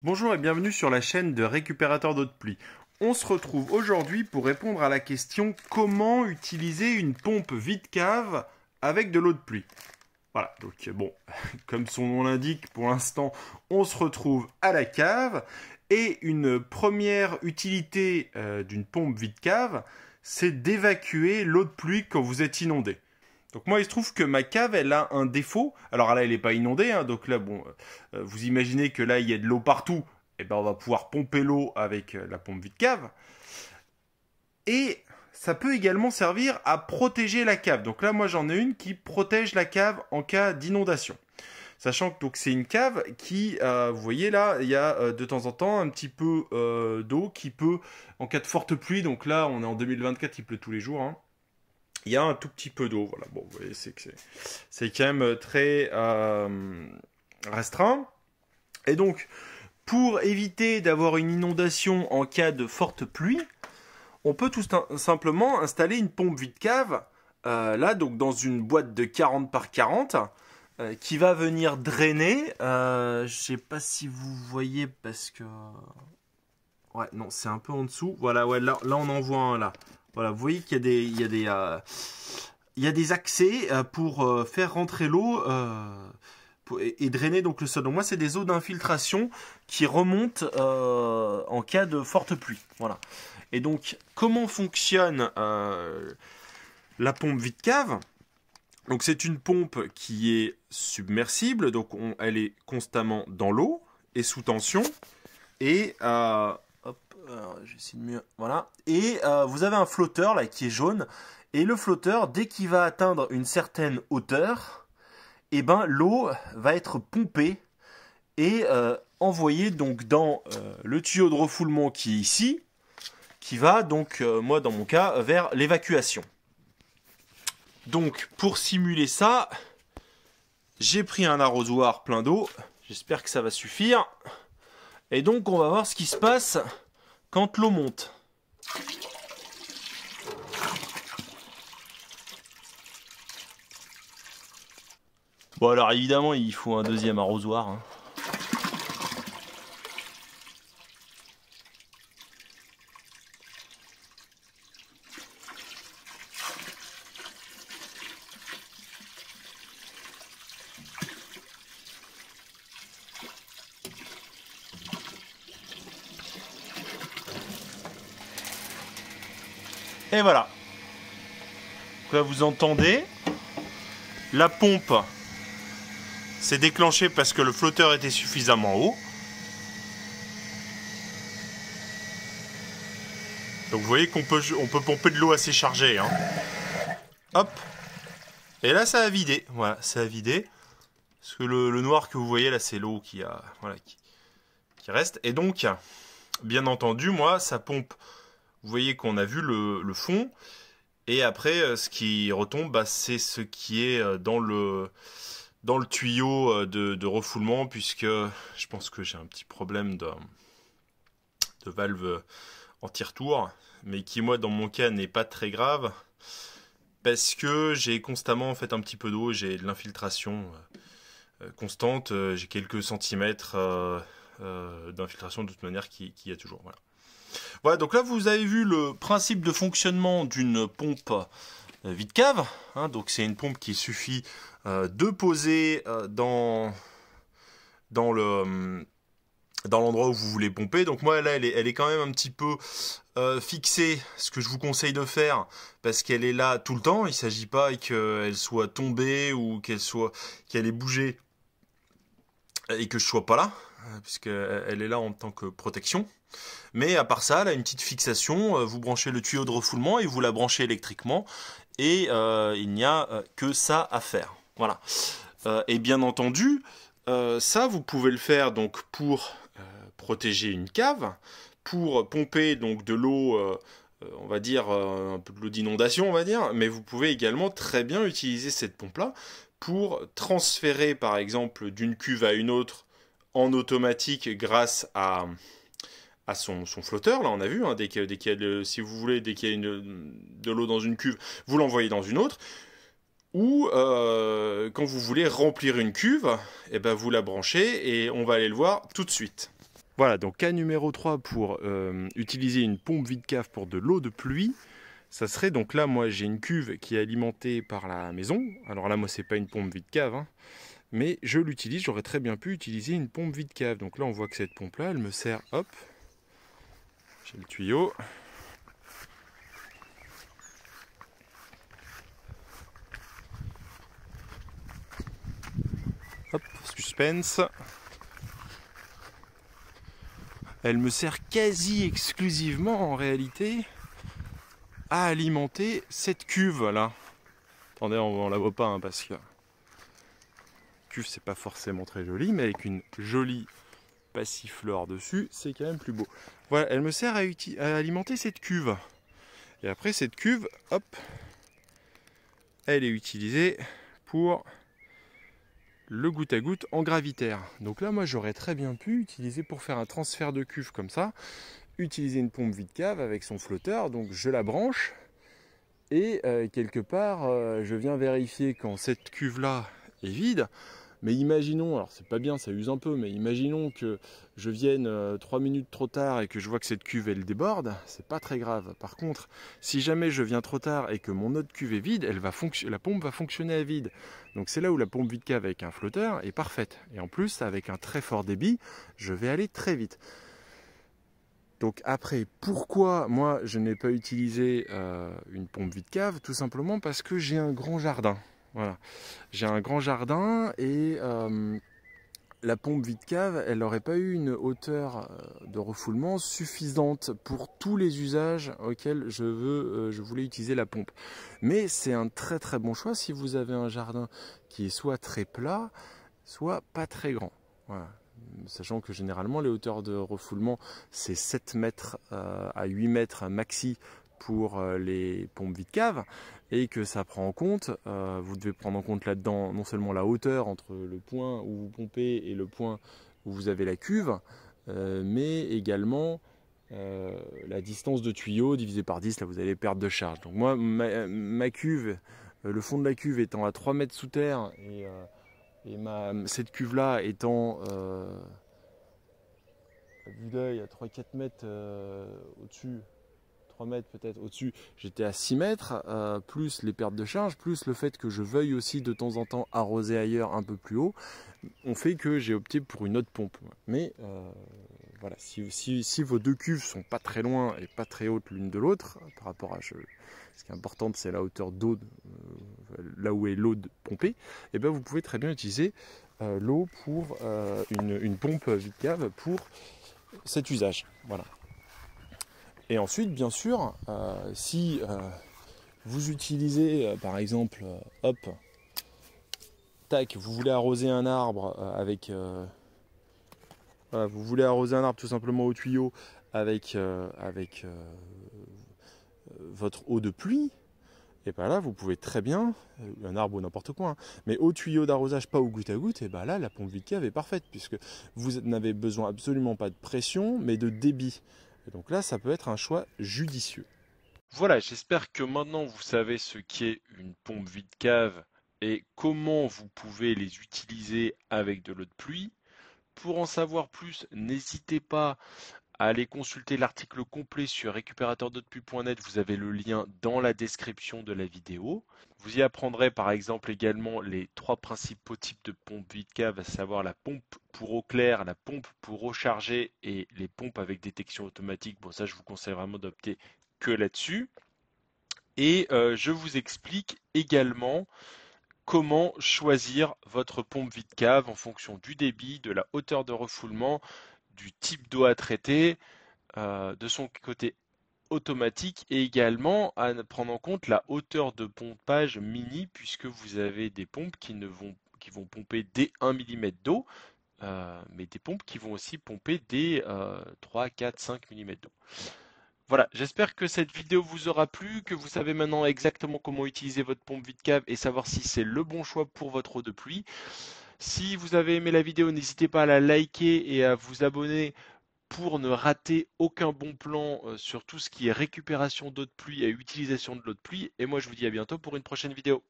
Bonjour et bienvenue sur la chaîne de Récupérateur d'eau de pluie. On se retrouve aujourd'hui pour répondre à la question comment utiliser une pompe vide-cave avec de l'eau de pluie. Voilà, donc bon, comme son nom l'indique, pour l'instant, on se retrouve à la cave. Et une première utilité d'une pompe vide-cave, c'est d'évacuer l'eau de pluie quand vous êtes inondé. Donc moi, il se trouve que ma cave, elle a un défaut. Alors là, elle n'est pas inondée, hein, donc là, bon, vous imaginez que là, il y a de l'eau partout. Et ben, on va pouvoir pomper l'eau avec la pompe vide-cave. Et ça peut également servir à protéger la cave. Donc là, moi, j'en ai une qui protège la cave en cas d'inondation. Sachant que donc c'est une cave qui, vous voyez là, il y a de temps en temps un petit peu d'eau qui peut, en cas de forte pluie, donc là, on est en 2024, il pleut tous les jours, hein, il y a un tout petit peu d'eau. Voilà, bon, vous voyez, c'est quand même très restreint. Et donc, pour éviter d'avoir une inondation en cas de forte pluie, on peut tout simplement installer une pompe vide-cave, là, donc dans une boîte de 40 par 40, qui va venir drainer. Je sais pas si vous voyez parce que... Ouais, non, c'est un peu en dessous. Voilà, ouais, là on en voit un, là. Voilà, vous voyez qu'il y a des accès pour faire rentrer l'eau et drainer donc le sol. Donc moi, c'est des eaux d'infiltration qui remontent en cas de forte pluie. Voilà. Et donc, comment fonctionne la pompe vide-cave? Donc c'est une pompe qui est submersible, donc elle est constamment dans l'eau et sous tension. Et j'essaie de mieux. Voilà. Et vous avez un flotteur là qui est jaune. Et le flotteur, dès qu'il va atteindre une certaine hauteur, eh ben l'eau va être pompée et envoyée donc dans le tuyau de refoulement qui est ici, qui va donc, moi dans mon cas, vers l'évacuation. Donc pour simuler ça, j'ai pris un arrosoir plein d'eau. J'espère que ça va suffire. Et donc on va voir ce qui se passe quand l'eau monte. Bon alors évidemment il faut un deuxième arrosoir, hein. Et voilà. Donc là vous entendez, la pompe s'est déclenchée parce que le flotteur était suffisamment haut. Donc vous voyez qu'on peut pomper de l'eau assez chargée, hein. Hop. Et là ça a vidé. Voilà, ça a vidé. Parce que le noir que vous voyez là, c'est l'eau qui reste. Et donc, bien entendu, moi, ça pompe. Vous voyez qu'on a vu le fond. Et après, ce qui retombe, bah, c'est ce qui est dans le tuyau de refoulement, puisque je pense que j'ai un petit problème de valve anti-retour, mais qui, moi, dans mon cas, n'est pas très grave, parce que j'ai constamment en fait un petit peu d'eau, j'ai de l'infiltration constante, j'ai quelques centimètres d'infiltration de toute manière qui y a toujours. Voilà. Voilà, donc là vous avez vu le principe de fonctionnement d'une pompe vide-cave, hein. Donc c'est une pompe qu'il suffit de poser dans l'endroit où vous voulez pomper. Donc moi là elle est quand même un petit peu fixée, ce que je vous conseille de faire, parce qu'elle est là tout le temps. Il ne s'agit pas qu'elle soit tombée ou qu'elle ait bougé et que je sois pas là, puisqu'elle est là en tant que protection. Mais à part ça, elle a une petite fixation, vous branchez le tuyau de refoulement et vous la branchez électriquement, et il n'y a que ça à faire. Voilà. Et bien entendu, ça vous pouvez le faire donc pour protéger une cave, pour pomper donc de l'eau, on va dire un peu de l'eau d'inondation, on va dire, mais vous pouvez également très bien utiliser cette pompe-là pour transférer par exemple d'une cuve à une autre en automatique grâce à son flotteur. Là on a vu, hein, si vous voulez, dès qu'il y a de l'eau dans une cuve, vous l'envoyez dans une autre. Ou quand vous voulez remplir une cuve, eh ben, vous la branchez et on va aller le voir tout de suite. Voilà, donc cas numéro 3 pour utiliser une pompe vide-cave pour de l'eau de pluie. Ça serait donc là, moi j'ai une cuve qui est alimentée par la maison. Alors là, moi c'est pas une pompe vide-cave, hein, mais je l'utilise. J'aurais très bien pu utiliser une pompe vide-cave. Donc là, on voit que cette pompe-là, elle me sert, hop, j'ai le tuyau. Hop, suspense. Elle me sert quasi exclusivement en réalité à alimenter cette cuve là. Attendez, on la voit pas hein, parce que cuve c'est pas forcément très joli, mais avec une jolie passiflore dessus, c'est quand même plus beau. Voilà, elle me sert à alimenter cette cuve. Et après cette cuve, hop, elle est utilisée pour le goutte à goutte en gravitaire. Donc là, moi, j'aurais très bien pu utiliser pour faire un transfert de cuve comme ça, utiliser une pompe vide-cave avec son flotteur. Donc je la branche et quelque part, je viens vérifier quand cette cuve-là est vide. Mais imaginons, alors c'est pas bien, ça use un peu, mais imaginons que je vienne 3 minutes trop tard et que je vois que cette cuve elle déborde, c'est pas très grave. Par contre, si jamais je viens trop tard et que mon autre cuve est vide, la pompe va fonctionner à vide. Donc c'est là où la pompe vide cave avec un flotteur est parfaite. Et en plus, avec un très fort débit, je vais aller très vite. Donc après, pourquoi moi je n'ai pas utilisé une pompe vide cave? Tout simplement parce que j'ai un grand jardin. Voilà, j'ai un grand jardin et la pompe vide cave, elle n'aurait pas eu une hauteur de refoulement suffisante pour tous les usages auxquels je voulais utiliser la pompe. Mais c'est un très très bon choix si vous avez un jardin qui est soit très plat, soit pas très grand. Voilà. Sachant que généralement les hauteurs de refoulement c'est 7 mètres à 8 mètres maxi pour les pompes vide cave et que ça prend en compte, vous devez prendre en compte là-dedans non seulement la hauteur entre le point où vous pompez et le point où vous avez la cuve, mais également la distance de tuyau divisé par 10, là vous avez les pertes de charge. Donc moi, ma cuve, le fond de la cuve étant à 3 mètres sous terre et cette cuve-là étant à vue d'œil à 3-4 mètres au-dessus, 3 mètres peut-être au-dessus, j'étais à 6 mètres, plus les pertes de charge, plus le fait que je veuille aussi de temps en temps arroser ailleurs un peu plus haut, on fait que j'ai opté pour une autre pompe. Mais voilà, si vos deux cuves sont pas très loin et pas très hautes l'une de l'autre, par rapport à ce qui est important, c'est la hauteur d'eau, là où est l'eau pompée, et ben vous pouvez très bien utiliser l'eau pour une pompe vide cave pour cet usage. Voilà. Et ensuite, bien sûr, si vous utilisez, par exemple, hop, tac, vous voulez arroser un arbre voilà, vous voulez arroser un arbre tout simplement au tuyau avec votre eau de pluie, et bien là, vous pouvez très bien, un arbre ou n'importe quoi, hein, mais au tuyau d'arrosage, pas au goutte à goutte, et bien là, la pompe vide cave est parfaite, puisque vous n'avez besoin absolument pas de pression, mais de débit. Et donc là, ça peut être un choix judicieux. Voilà, j'espère que maintenant vous savez ce qu'est une pompe vide cave et comment vous pouvez les utiliser avec de l'eau de pluie. Pour en savoir plus, n'hésitez pas à aller consulter l'article complet sur récupérateurd'eau-de-pluie.net. Vous avez le lien dans la description de la vidéo. Vous y apprendrez par exemple également les 3 principaux types de pompes vide cave, à savoir la pompe pour eau claire, la pompe pour eau chargée et les pompes avec détection automatique. Bon, ça je vous conseille vraiment d'opter que là-dessus. Et je vous explique également comment choisir votre pompe vide cave en fonction du débit, de la hauteur de refoulement, du type d'eau à traiter, de son côté automatique et également à prendre en compte la hauteur de pompage mini puisque vous avez des pompes qui vont pomper dès 1 mm d'eau, mais des pompes qui vont aussi pomper dès 3, 4, 5 mm d'eau. Voilà, j'espère que cette vidéo vous aura plu, que vous savez maintenant exactement comment utiliser votre pompe vide cave et savoir si c'est le bon choix pour votre eau de pluie. Si vous avez aimé la vidéo, n'hésitez pas à la liker et à vous abonner pour ne rater aucun bon plan sur tout ce qui est récupération d'eau de pluie et utilisation de l'eau de pluie. Et moi, je vous dis à bientôt pour une prochaine vidéo.